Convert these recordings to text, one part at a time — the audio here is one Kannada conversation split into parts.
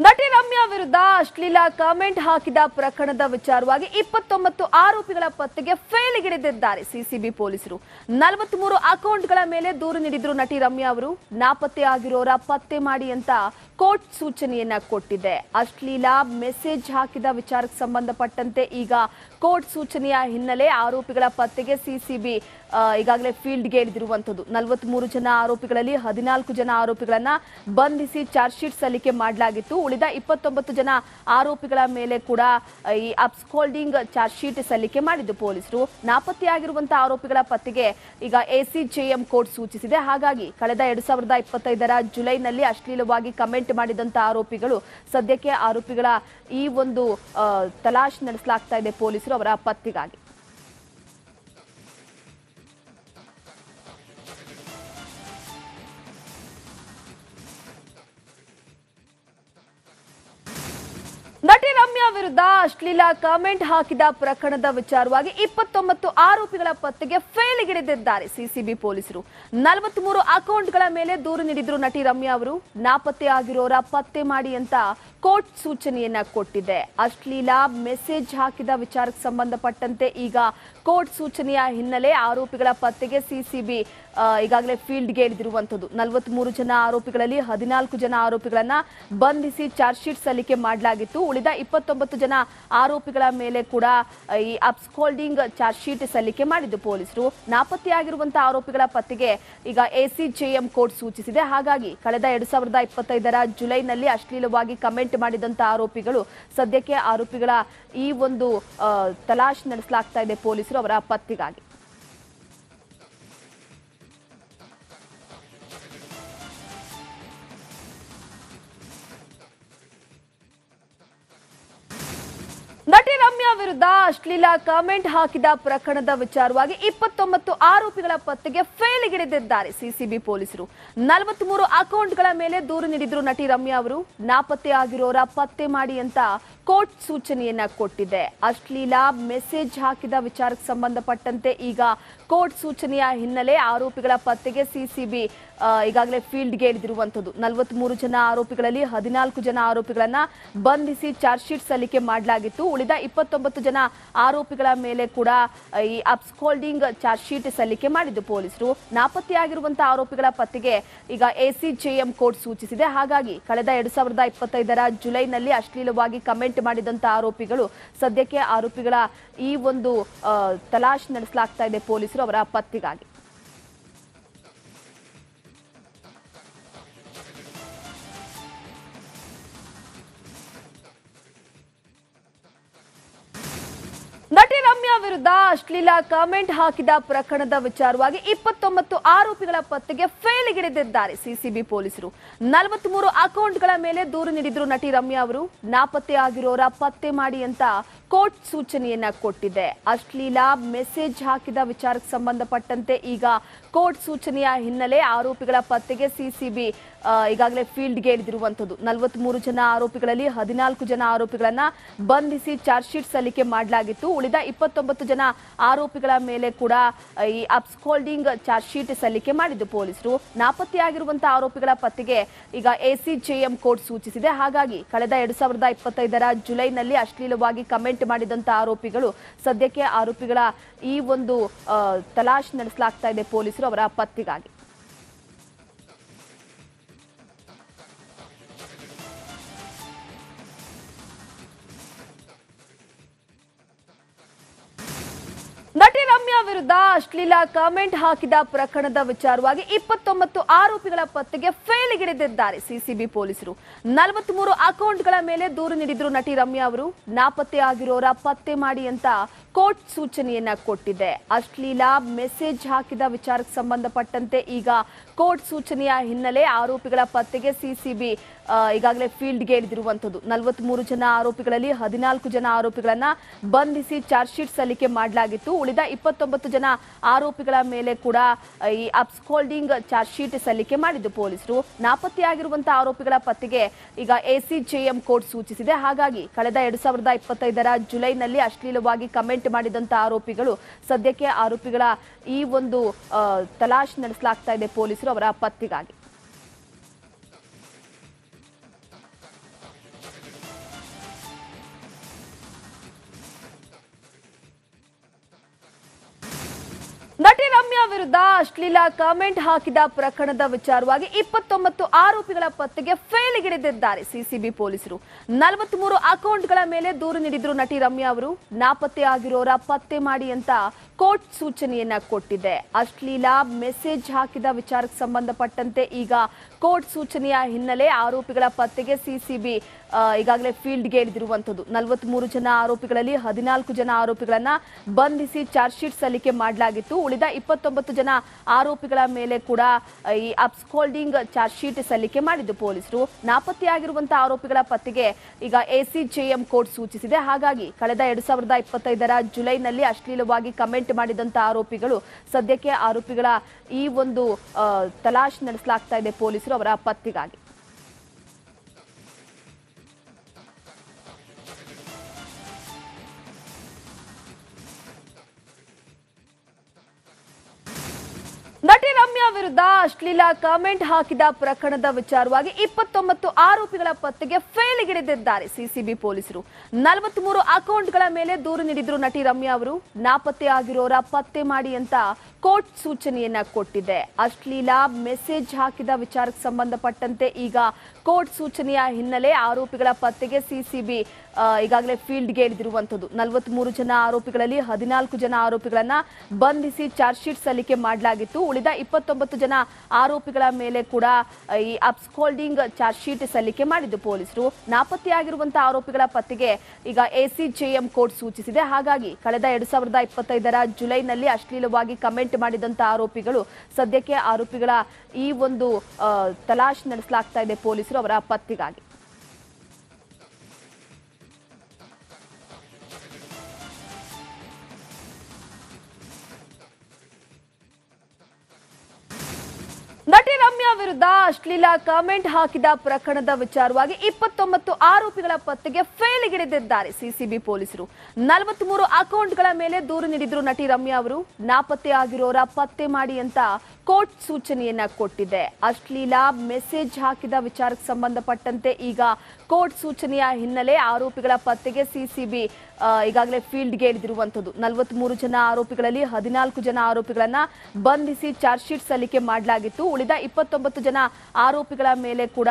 ನಟಿ ರಮ್ಯಾ ವಿರುದ್ಧ ಅಶ್ಲೀಲ ಕಾಮೆಂಟ್ ಹಾಕಿದ ಪ್ರಕರಣದ ವಿಚಾರವಾಗಿ 29 ಆರೋಪಿಗಳ ಪತ್ತೆಗೆ ಫೇಲಿಗಿಳಿದಿದ್ದಾರೆ ಸಿಸಿಬಿ ಪೊಲೀಸರು. 43 ಅಕೌಂಟ್ಗಳ ಮೇಲೆ ದೂರು ನೀಡಿದ್ರು ನಟಿ ರಮ್ಯಾ ಅವರು. ನಾಪತ್ತೆ ಆಗಿರೋರ ಪತ್ತೆ ಮಾಡಿ ಅಂತ ಕೋರ್ಟ್ ಸೂಚನೆಯನ್ನ ಕೊಟ್ಟಿದೆ. ಅಶ್ಲೀಲ ಮೆಸೇಜ್ ಹಾಕಿದ ವಿಚಾರಕ್ಕೆ ಸಂಬಂಧಪಟ್ಟಂತೆ ಈಗ ಕೋರ್ಟ್ ಸೂಚನೆಯ ಹಿನ್ನೆಲೆ ಆರೋಪಿಗಳ ಪತ್ತೆಗೆ ಸಿಸಿಬಿ ಈಗಾಗಲೇ ಫೀಲ್ಡ್ಗೆ ಇಳಿದಿರುವಂತದ್ದು. 43 ಜನ ಆರೋಪಿಗಳಲ್ಲಿ 14 ಜನ ಆರೋಪಿಗಳನ್ನ ಬಂಧಿಸಿ ಚಾರ್ಜ್ ಶೀಟ್ ಸಲ್ಲಿಕೆ ಮಾಡಲಾಗಿತ್ತು. ಉಳಿದ 29 ಜನ ಆರೋಪಿಗಳ ಮೇಲೆ ಕೂಡ ಈ ಅಬ್ಸ್ಕಾಲ್ಡಿಂಗ್ ಚಾರ್ಜ್ ಶೀಟ್ ಸಲ್ಲಿಕೆ ಮಾಡಿದ್ದು ಪೊಲೀಸರು. ನಾಪತ್ತೆಯಾಗಿರುವಂತಹ ಆರೋಪಿಗಳ ಪತ್ತೆಗೆ ಈಗ ಎಸಿಜೆಎಂ ಕೋರ್ಟ್ ಸೂಚಿಸಿದೆ. ಹಾಗಾಗಿ ಕಳೆದ 2025ರ ಜುಲೈನಲ್ಲಿ ಅಶ್ಲೀಲವಾಗಿ ಕಮೆಂಟ್ ಮಾಡಿದಂತ ಆರೋಪಿಗಳು ಸದ್ಯಕ್ಕೆ ಆರೋಪಿಗಳ ಈ ಒಂದು ತಲಾಶ್ ನಡೆಸಲಾಗ್ತಾ ಇದೆ ಪೊಲೀಸರು ಅವರ ಪತ್ತೆಗಾಗಿ. ನಟಿ ರಮ್ಯಾ ವಿರುದ್ಧ ಅಶ್ಲೀಲ ಕಾಮೆಂಟ್ ಹಾಕಿದ ಪ್ರಕರಣದ ವಿಚಾರವಾಗಿ 29 ಆರೋಪಿಗಳ ಪತ್ತೆಗೆ ಫೇಲಿಗಿಳಿದಿದ್ದಾರೆ ಸಿಸಿಬಿ ಪೊಲೀಸರು. 43 ಅಕೌಂಟ್ಗಳ ಮೇಲೆ ದೂರು ನೀಡಿದ್ರು ನಟಿ ರಮ್ಯಾ ಅವರು. ನಾಪತ್ತೆ ಆಗಿರೋರ ಪತ್ತೆ ಮಾಡಿ ಅಂತ ಕೋರ್ಟ್ ಸೂಚನೆಯನ್ನ ಕೊಟ್ಟಿದೆ. ಅಶ್ಲೀಲ ಮೆಸೇಜ್ ಹಾಕಿದ ವಿಚಾರಕ್ಕೆ ಸಂಬಂಧಪಟ್ಟಂತೆ ಈಗ ಕೋರ್ಟ್ ಸೂಚನೆಯ ಹಿನ್ನೆಲೆ ಆರೋಪಿಗಳ ಪತ್ತೆಗೆ ಸಿಸಿಬಿ ಈಗಾಗಲೇ ಫೀಲ್ಡ್ಗೆ ಇಳಿದಿರುವಂತದ್ದು. 43 ಜನ ಆರೋಪಿಗಳಲ್ಲಿ 14 ಜನ ಆರೋಪಿಗಳನ್ನ ಬಂಧಿಸಿ ಚಾರ್ಜ್ ಶೀಟ್ ಸಲ್ಲಿಕೆ ಮಾಡಲಾಗಿತ್ತು. ಉಳಿದ 29 ಜನ ಆರೋಪಿಗಳ ಮೇಲೆ ಕೂಡ ಈ ಅಬ್ಸ್ಕಾಲ್ಡಿಂಗ್ ಚಾರ್ಜ್ ಶೀಟ್ ಸಲ್ಲಿಕೆ ಮಾಡಿದ್ದು ಪೊಲೀಸರು. ನಾಪತ್ತೆಯಾಗಿರುವಂತಹ ಆರೋಪಿಗಳ ಪತ್ತೆಗೆ ಈಗ ಎಸಿಜೆಎಂ ಕೋರ್ಟ್ ಸೂಚಿಸಿದೆ. ಹಾಗಾಗಿ ಕಳೆದ 2025ರ ಜುಲೈನಲ್ಲಿ ಅಶ್ಲೀಲವಾಗಿ ಕಮೆಂಟ್ ಮಾಡಿದಂತ ಆರೋಪಿಗಳು ಸದ್ಯಕ್ಕೆ ಆರೋಪಿಗಳ ಈ ಒಂದು ತಲಾಶ್ ನಡೆಸಲಾಗ್ತಾ ಇದೆ ಪೊಲೀಸರು ಅವರ ಪತ್ತೆಗಾಗಿ. ನಟಿ ರಮ್ಯಾ ವಿರುದ್ಧ ಅಶ್ಲೀಲ ಕಾಮೆಂಟ್ ಹಾಕಿದ ಪ್ರಕರಣದ ವಿಚಾರವಾಗಿ 29 ಆರೋಪಿಗಳ ಪತ್ತೆಗೆ ಫೇಲಿಗಿಳಿದಿದ್ದಾರೆ ಸಿಸಿಬಿ ಪೊಲೀಸರು. 43 ಅಕೌಂಟ್ಗಳ ಮೇಲೆ ದೂರು ನೀಡಿದ್ರು ನಟಿ ರಮ್ಯಾ ಅವರು. ನಾಪತ್ತೆ ಆಗಿರೋರ ಪತ್ತೆ ಮಾಡಿ ಅಂತ ಕೋರ್ಟ್ ಸೂಚನೆಯನ್ನ ಕೊಟ್ಟಿದೆ. ಅಶ್ಲೀಲ ಮೆಸೇಜ್ ಹಾಕಿದ ವಿಚಾರಕ್ಕೆ ಸಂಬಂಧಪಟ್ಟಂತೆ ಈಗ ಕೋರ್ಟ್ ಸೂಚನೆಯ ಹಿನ್ನೆಲೆ ಆರೋಪಿಗಳ ಪತ್ತೆಗೆ ಸಿಸಿಬಿ ಈಗಾಗಲೇ ಫೀಲ್ಡ್ಗೆ ಇಳಿದಿರುವಂತದ್ದು. 43 ಜನ ಆರೋಪಿಗಳಲ್ಲಿ 14 ಜನ ಆರೋಪಿಗಳನ್ನ ಬಂಧಿಸಿ ಚಾರ್ಜ್ ಶೀಟ್ ಸಲ್ಲಿಕೆ ಮಾಡಲಾಗಿತ್ತು. ಉಳಿದ 29 ಜನ ಆರೋಪಿಗಳ ಮೇಲೆ ಕೂಡ ಈ ಅಬ್ಸ್ಕಾಲ್ಡಿಂಗ್ ಚಾರ್ಜ್ ಶೀಟ್ ಸಲ್ಲಿಕೆ ಮಾಡಿದ್ದು ಪೊಲೀಸರು. ನಾಪತ್ತೆಯಾಗಿರುವಂತಹ ಆರೋಪಿಗಳ ಪತ್ತೆಗೆ ಈಗ ಎಸಿಜೆಎಂ ಕೋರ್ಟ್ ಸೂಚಿಸಿದೆ. ಹಾಗಾಗಿ ಕಳೆದ 2025ರ ಜುಲೈನಲ್ಲಿ ಅಶ್ಲೀಲವಾಗಿ ಕಮೆಂಟ್ ಮಾಡಿದಂತ ಆರೋಪಿಗಳು ಸದ್ಯಕ್ಕೆ ಆರೋಪಿಗಳ ಈ ಒಂದು ತಲಾಶ್ ನಡೆಸಲಾಗ್ತಾ ಇದೆ ಪೊಲೀಸರು ಅವರ ಪತ್ತೆಗಾಗಿ. ನಟಿ ರಮ್ಯಾ ವಿರುದ್ಧ ಅಶ್ಲೀಲ ಕಾಮೆಂಟ್ ಹಾಕಿದ ಪ್ರಕರಣದ ವಿಚಾರವಾಗಿ 29 ಆರೋಪಿಗಳ ಪತ್ತೆಗೆ ಫೇಲಿಗಿಳಿದಿದ್ದಾರೆ ಸಿಸಿಬಿ ಪೊಲೀಸರು. 43 ಅಕೌಂಟ್ಗಳ ಮೇಲೆ ದೂರು ನೀಡಿದ್ರು ನಟಿ ರಮ್ಯಾ ಅವರು. ನಾಪತ್ತೆ ಆಗಿರೋರ ಪತ್ತೆ ಮಾಡಿ ಅಂತ ಕೋರ್ಟ್ ಸೂಚನೆಯನ್ನ ಕೊಟ್ಟಿದೆ. ಅಶ್ಲೀಲ ಮೆಸೇಜ್ ಹಾಕಿದ ವಿಚಾರಕ್ಕೆ ಸಂಬಂಧಪಟ್ಟಂತೆ ಈಗ ಕೋರ್ಟ್ ಸೂಚನೆಯ ಹಿನ್ನೆಲೆ ಆರೋಪಿಗಳ ಪತ್ತೆಗೆ ಸಿಸಿಬಿ ಈಗಾಗಲೇ ಫೀಲ್ಡ್ಗೆ ಇಳಿದಿರುವಂತದ್ದು. 43 ಜನ ಆರೋಪಿಗಳಲ್ಲಿ 14 ಜನ ಆರೋಪಿಗಳನ್ನ ಬಂಧಿಸಿ ಚಾರ್ಜ್ ಶೀಟ್ ಸಲ್ಲಿಕೆ ಮಾಡಲಾಗಿತ್ತು. ಉಳಿದ 29 ಜನ ಆರೋಪಿಗಳ ಮೇಲೆ ಕೂಡ ಈ ಅಬ್ಸ್ಕಾಲ್ಡಿಂಗ್ ಚಾರ್ಜ್ ಶೀಟ್ ಸಲ್ಲಿಕೆ ಮಾಡಿದ್ದು ಪೊಲೀಸರು. ನಾಪತ್ತೆಯಾಗಿರುವಂತಹ ಆರೋಪಿಗಳ ಪತ್ತೆಗೆ ಈಗ ಎಸಿಜೆಎಂ ಕೋರ್ಟ್ ಸೂಚಿಸಿದೆ. ಹಾಗಾಗಿ ಕಳೆದ 2025ರ ಜುಲೈನಲ್ಲಿ ಅಶ್ಲೀಲವಾಗಿ ಕಮೆಂಟ್ ಮಾಡಿದಂತ ಆರೋಪಿಗಳು ಸದ್ಯಕ್ಕೆ ಆರೋಪಿಗಳ ಈ ಒಂದು ತಲಾಶ್ ನಡೆಸಲಾಗ್ತಾ ಇದೆ ಪೊಲೀಸರು ಅವರ ಪತ್ತೆಗಾಗಿ. ನಟಿ ರಮ್ಯಾ ವಿರುದ್ಧ ಅಶ್ಲೀಲ ಕಾಮೆಂಟ್ ಹಾಕಿದ ಪ್ರಕರಣದ ವಿಚಾರವಾಗಿ 29 ಆರೋಪಿಗಳ ಪತ್ತೆಗೆ ಫೇಲಿಗಿಳಿದಿದ್ದಾರೆ ಸಿಸಿಬಿ ಪೊಲೀಸರು. 43 ಅಕೌಂಟ್ಗಳ ಮೇಲೆ ದೂರು ನೀಡಿದ್ರು ನಟಿ ರಮ್ಯಾ ಅವರು. ನಾಪತ್ತೆ ಆಗಿರೋರ ಪತ್ತೆ ಮಾಡಿ ಅಂತ ಕೋರ್ಟ್ ಸೂಚನೆಯನ್ನ ಕೊಟ್ಟಿದೆ. ಅಶ್ಲೀಲ ಮೆಸೇಜ್ ಹಾಕಿದ ವಿಚಾರಕ್ಕೆ ಸಂಬಂಧಪಟ್ಟಂತೆ ಈಗ ಕೋರ್ಟ್ ಸೂಚನೆಯ ಹಿನ್ನೆಲೆ ಆರೋಪಿಗಳ ಪತ್ತೆಗೆ ಸಿಸಿಬಿ ಈಗಾಗಲೇ ಫೀಲ್ಡ್ಗೆ ಇಳಿದಿರುವಂತದ್ದು. 43 ಜನ ಆರೋಪಿಗಳಲ್ಲಿ 14 ಜನ ಆರೋಪಿಗಳನ್ನ ಬಂಧಿಸಿ ಚಾರ್ಜ್ ಶೀಟ್ ಸಲ್ಲಿಕೆ ಮಾಡಲಾಗಿತ್ತು. ಉಳಿದ 29 ಜನ ಆರೋಪಿಗಳ ಮೇಲೆ ಕೂಡ ಈ ಅಬ್ಸ್ಕಾಲ್ಡಿಂಗ್ ಚಾರ್ಜ್ ಶೀಟ್ ಸಲ್ಲಿಕೆ ಮಾಡಿದ್ದು ಪೊಲೀಸರು. ನಾಪತ್ತೆಯಾಗಿರುವಂತಹ ಆರೋಪಿಗಳ ಪತ್ತೆಗೆ ಈಗ ಎಸಿಜೆಎಂ ಕೋರ್ಟ್ ಸೂಚಿಸಿದೆ. ಹಾಗಾಗಿ ಕಳೆದ 2025ರ ಜುಲೈನಲ್ಲಿ ಅಶ್ಲೀಲವಾಗಿ ಕಮೆಂಟ್ ಮಾಡಿದಂತ ಆರೋಪಿಗಳು ಸದ್ಯಕ್ಕೆ ಆರೋಪಿಗಳ ಈ ಒಂದು ತಲಾಶ್ ನಡೆಸಲಾಗ್ತಾ ಇದೆ ಪೊಲೀಸರು ಅವರ ಪತ್ತೆಗಾಗಿ. ವಿರುದ್ಧ ಅಶ್ಲೀಲ ಕಾಮೆಂಟ್ ಹಾಕಿದ ಪ್ರಕರಣದ ವಿಚಾರವಾಗಿ 29 ಆರೋಪಿಗಳ ಪತ್ತೆಗೆ ಫೇಲಿಗಿಡಿದಿದ್ದಾರೆ ಸಿಸಿಬಿ ಪೊಲೀಸರು. 43 ಅಕೌಂಟ್ಗಳ ಮೇಲೆ ದೂರು ನೀಡಿದ್ರು ನಟಿ ರಮ್ಯಾ ಅವರು. ನಾಪತ್ತೆ ಆಗಿರೋರ ಪತ್ತೆ ಮಾಡಿ ಅಂತ ಕೋರ್ಟ್ ಸೂಚನೆಯನ್ನ ಕೊಟ್ಟಿದೆ. ಅಶ್ಲೀಲ ಮೆಸೇಜ್ ಹಾಕಿದ ವಿಚಾರಕ್ಕೆ ಸಂಬಂಧಪಟ್ಟಂತೆ ಈಗ ಕೋರ್ಟ್ ಸೂಚನೆಯ ಹಿನ್ನೆಲೆ ಆರೋಪಿಗಳ ಪತ್ತೆಗೆ ಸಿಸಿಬಿ ಈಗಾಗಲೇ ಫೀಲ್ಡ್ಗೆ ಇಳಿದಿರುವಂತದ್ದು. 43 ಜನ ಆರೋಪಿಗಳಲ್ಲಿ 14 ಜನ ಆರೋಪಿಗಳನ್ನ ಬಂಧಿಸಿ ಚಾರ್ಜ್ ಶೀಟ್ ಸಲ್ಲಿಕೆ ಮಾಡಲಾಗಿತ್ತು. ಉಳಿದ 29 ಜನ ಆರೋಪಿಗಳ ಮೇಲೆ ಕೂಡ ಈ ಅಬ್ಸ್ಕಾಲ್ಡಿಂಗ್ ಚಾರ್ಜ್ ಶೀಟ್ ಸಲ್ಲಿಕೆ ಮಾಡಿದ್ದು ಪೊಲೀಸರು. ನಾಪತ್ತೆಯಾಗಿರುವಂತಹ ಆರೋಪಿಗಳ ಪತ್ತೆಗೆ ಈಗ ಎಸಿಜೆಎಂ ಕೋರ್ಟ್ ಸೂಚಿಸಿದೆ. ಹಾಗಾಗಿ ಕಳೆದ 2025ರ ಜುಲೈನಲ್ಲಿ ಅಶ್ಲೀಲವಾಗಿ ಕಮೆಂಟ್ ಮಾಡಿದಂತ ಆರೋಪಿಗಳು ಸದ್ಯಕ್ಕೆ ಆರೋಪಿಗಳ ಈ ಒಂದು ತಲಾಶ್ ನಡೆಸಲಾಗ್ತಾ ಇದೆ ಪೊಲೀಸರು ಅವರ ಪತ್ತೆಗಾಗಿ. ನಟಿ ರಮ್ಯಾ ವಿರುದ್ಧ ಅಶ್ಲೀಲ ಕಾಮೆಂಟ್ ಹಾಕಿದ ಪ್ರಕರಣದ ವಿಚಾರವಾಗಿ 29 ಆರೋಪಿಗಳ ಪತ್ತೆಗೆ ಫೇಲಿಗಿಡಿದಿದ್ದಾರೆ ಸಿಸಿಬಿ ಪೊಲೀಸರು. 43 ಅಕೌಂಟ್ಗಳ ಮೇಲೆ ದೂರು ನೀಡಿದ್ರು ನಟಿ ರಮ್ಯಾ ಅವರು. ನಾಪತ್ತೆ ಆಗಿರೋರ ಪತ್ತೆ ಮಾಡಿ ಅಂತ ಕೋರ್ಟ್ ಸೂಚನೆಯನ್ನ ಕೊಟ್ಟಿದೆ. ಅಶ್ಲೀಲ ಮೆಸೇಜ್ ಹಾಕಿದ ವಿಚಾರಕ್ಕೆ ಸಂಬಂಧಪಟ್ಟಂತೆ ಈಗ ಕೋರ್ಟ್ ಸೂಚನೆಯ ಹಿನ್ನೆಲೆ ಆರೋಪಿಗಳ ಪತ್ತೆಗೆ ಸಿಸಿಬಿ ಈಗಾಗಲೇ ಫೀಲ್ಡ್ಗೆ ಇಳಿದಿರುವಂತದ್ದು. 43 ಜನ ಆರೋಪಿಗಳಲ್ಲಿ 14 ಜನ ಆರೋಪಿಗಳನ್ನ ಬಂಧಿಸಿ ಚಾರ್ಜ್ ಶೀಟ್ ಸಲ್ಲಿಕೆ ಮಾಡಲಾಗಿತ್ತು. ಉಳಿದ 29 ಜನ ಆರೋಪಿಗಳ ಮೇಲೆ ಕೂಡ ಈ ಅಬ್ಸ್ಕಾಲ್ಡಿಂಗ್ ಚಾರ್ಜ್ ಶೀಟ್ ಸಲ್ಲಿಕೆ ಮಾಡಿದ್ದು ಪೊಲೀಸರು. ನಾಪತ್ತೆಯಾಗಿರುವಂತಹ ಆರೋಪಿಗಳ ಪತ್ತೆಗೆ ಈಗ ಎಸಿಜೆಎಂ ಕೋರ್ಟ್ ಸೂಚಿಸಿದೆ. ಹಾಗಾಗಿ ಕಳೆದ 2025ರ ಜುಲೈನಲ್ಲಿ ಅಶ್ಲೀಲವಾಗಿ ಕಮೆಂಟ್ ಮಾಡಿದಂತ ಆರೋಪಿಗಳು ಸದ್ಯಕ್ಕೆ ಆರೋಪಿಗಳ ಈ ಒಂದು ತಲಾಶ್ ನಡೆಸಲಾಗ್ತಾ ಇದೆ ಪೊಲೀಸರು ಅವರ ಪತ್ತೆಗಾಗಿ. ನಟಿ ರಮ್ಯಾ ವಿರುದ್ಧ ಅಶ್ಲೀಲ ಕಾಮೆಂಟ್ ಹಾಕಿದ ಪ್ರಕರಣದ ವಿಚಾರವಾಗಿ 29 ಆರೋಪಿಗಳ ಪತ್ತೆಗೆ ಫೇಲಿಗಿಡಿದಿದ್ದಾರೆ ಸಿಸಿಬಿ ಪೊಲೀಸರು. 43 ಅಕೌಂಟ್ಗಳ ಮೇಲೆ ದೂರು ನೀಡಿದ್ರು ನಟಿ ರಮ್ಯಾ ಅವರು. ನಾಪತ್ತೆ ಆಗಿರೋರ ಪತ್ತೆ ಮಾಡಿ ಅಂತ ಕೋರ್ಟ್ ಸೂಚನೆಯನ್ನ ಕೊಟ್ಟಿದೆ. ಅಶ್ಲೀಲ ಮೆಸೇಜ್ ಹಾಕಿದ ವಿಚಾರಕ್ಕೆ ಸಂಬಂಧಪಟ್ಟಂತೆ ಈಗ ಕೋರ್ಟ್ ಸೂಚನೆಯ ಹಿನ್ನೆಲೆ ಆರೋಪಿಗಳ ಪತ್ತೆಗೆ ಸಿಸಿಬಿ ಈಗಾಗಲೇ ಫೀಲ್ಡ್ಗೆ ಇಳಿದಿರುವಂತದ್ದು. 43 ಜನ ಆರೋಪಿಗಳಲ್ಲಿ 14 ಜನ ಆರೋಪಿಗಳನ್ನ ಬಂಧಿಸಿ ಚಾರ್ಜ್ ಶೀಟ್ ಸಲ್ಲಿಕೆ ಮಾಡಲಾಗಿತ್ತು. ಉಳಿದ 29 ಜನ ಆರೋಪಿಗಳ ಮೇಲೆ ಕೂಡ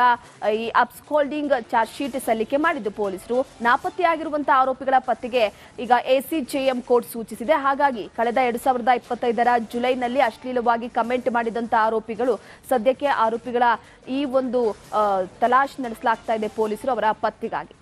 ಈ ಅಬ್ಸ್ಕಾಲ್ಡಿಂಗ್ ಚಾರ್ಜ್ ಶೀಟ್ ಸಲ್ಲಿಕೆ ಮಾಡಿದ್ದು ಪೊಲೀಸರು. ನಾಪತ್ತೆಯಾಗಿರುವಂತಹ ಆರೋಪಿಗಳ ಪತ್ತೆಗೆ ಈಗ ಎಸಿಜೆಎಂ ಕೋರ್ಟ್ ಸೂಚಿಸಿದೆ. ಹಾಗಾಗಿ ಕಳೆದ 2025ರ ಜುಲೈನಲ್ಲಿ ಅಶ್ಲೀಲವಾಗಿ ಕಮೆಂಟ್ ಮಾಡಿದಂತ ಆರೋಪಿಗಳು ಸದ್ಯಕ್ಕೆ ಆರೋಪಿಗಳ ಈ ಒಂದು ತಲಾಶ್ ನಡೆಸಲಾಗ್ತಾ ಇದೆ ಪೊಲೀಸರು ಅವರ ಪತ್ತೆಗಾಗಿ.